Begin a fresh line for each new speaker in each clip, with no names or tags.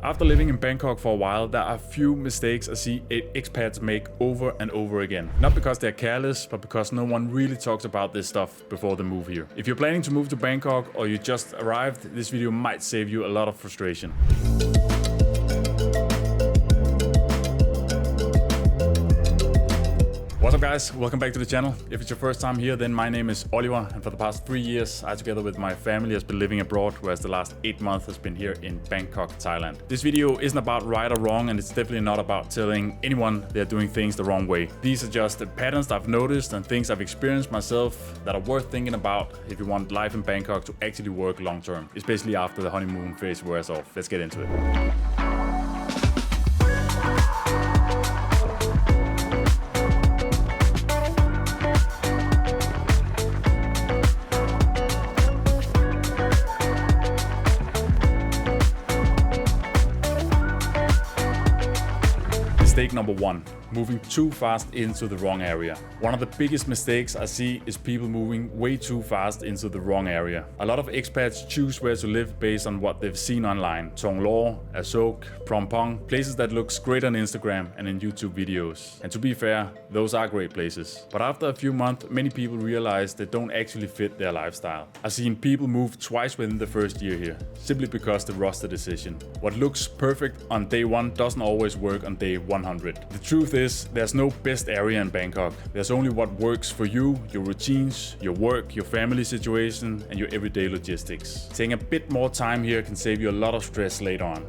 After living in Bangkok for a while, there are a few mistakes I see expats make over and over again. Not because they're careless, but because no one really talks about this stuff before they move here. If you're planning to move to Bangkok or you just arrived, this video might save you a lot of frustration. What's up guys, welcome back to the channel. If it's your first time here, then my name is Oliver, and for the past 3 years I together with my family has been living abroad, whereas the last 8 months has been here in Bangkok, Thailand. This video isn't about right or wrong, and it's definitely not about telling anyone they're doing things the wrong way. These are just the patterns that I've noticed and things I've experienced myself that are worth thinking about if you want life in Bangkok to actually work long term, especially after the honeymoon phase wears off. Let's get into it. Mistake number 1, moving too fast into the wrong area. One of the biggest mistakes I see is people moving way too fast into the wrong area. A lot of expats choose where to live based on what they've seen online. Thong Lo, Asok, Phrom Phong, places that looks great on Instagram and in YouTube videos. And to be fair, those are great places. But after a few months, many people realize they don't actually fit their lifestyle. I've seen people move twice within the first year here, simply because they rushed the decision. What looks perfect on day 1 doesn't always work on day 100. The truth is, there's no best area in Bangkok. There's only what works for you, your routines, your work, your family situation, and your everyday logistics. Taking a bit more time here can save you a lot of stress later on.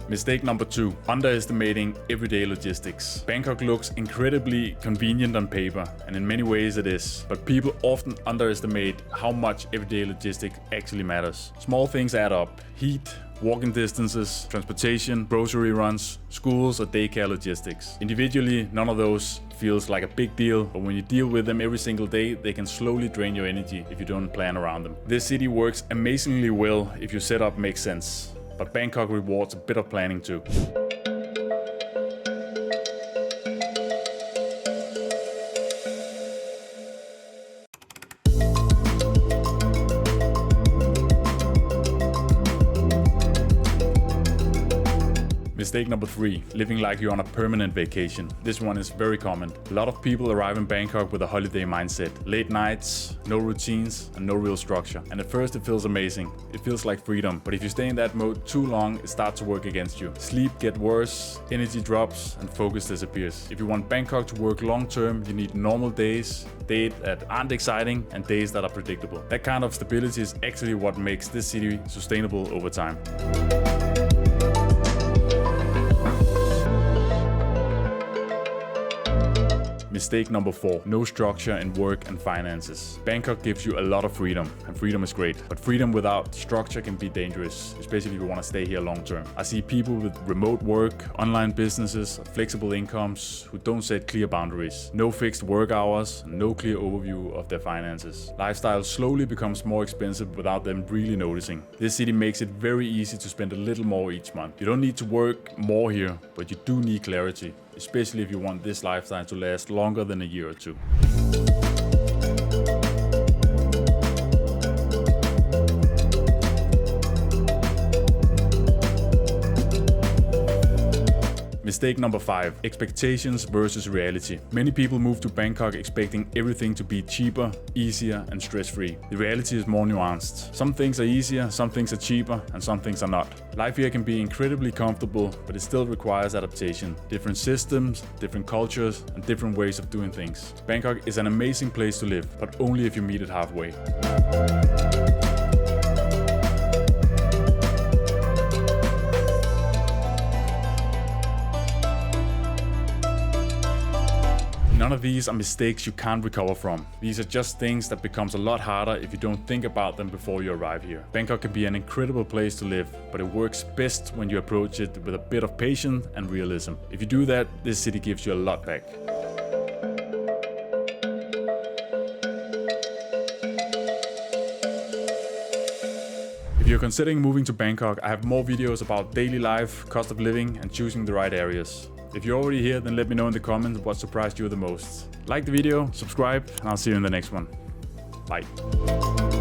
Mistake number 2, underestimating everyday logistics. Bangkok looks incredibly convenient on paper, and in many ways it is, but people often underestimate how much everyday logistics actually matters. Small things add up: heat, walking distances, transportation, grocery runs, schools or daycare logistics. Individually, none of those feels like a big deal, but when you deal with them every single day, they can slowly drain your energy if you don't plan around them. This city works amazingly well if your setup makes sense. But Bangkok rewards a bit of planning too. Mistake number 3, living like you're on a permanent vacation. This one is very common. A lot of people arrive in Bangkok with a holiday mindset. Late nights, no routines, and no real structure. And at first it feels amazing. It feels like freedom. But if you stay in that mode too long, it starts to work against you. Sleep gets worse, energy drops, and focus disappears. If you want Bangkok to work long term, you need normal days that aren't exciting, and days that are predictable. That kind of stability is actually what makes this city sustainable over time. Mistake number 4, no structure in work and finances. Bangkok gives you a lot of freedom, and freedom is great. But freedom without structure can be dangerous, especially if you want to stay here long term. I see people with remote work, online businesses, flexible incomes who don't set clear boundaries. No fixed work hours, no clear overview of their finances. Lifestyle slowly becomes more expensive without them really noticing. This city makes it very easy to spend a little more each month. You don't need to work more here, but you do need clarity, especially if you want this lifestyle to last longer than a year or 2. Mistake number 5, expectations versus reality. Many people move to Bangkok expecting everything to be cheaper, easier, and stress-free. The reality is more nuanced. Some things are easier, some things are cheaper, and some things are not. Life here can be incredibly comfortable, but it still requires adaptation. Different systems, different cultures, and different ways of doing things. Bangkok is an amazing place to live, but only if you meet it halfway. None of these are mistakes you can't recover from. These are just things that becomes a lot harder if you don't think about them before you arrive here. Bangkok can be an incredible place to live, but it works best when you approach it with a bit of patience and realism. If you do that, this city gives you a lot back. If you're considering moving to Bangkok, I have more videos about daily life, cost of living, and choosing the right areas. If you're already here, then let me know in the comments what surprised you the most. Like the video, subscribe, and I'll see you in the next one. Bye.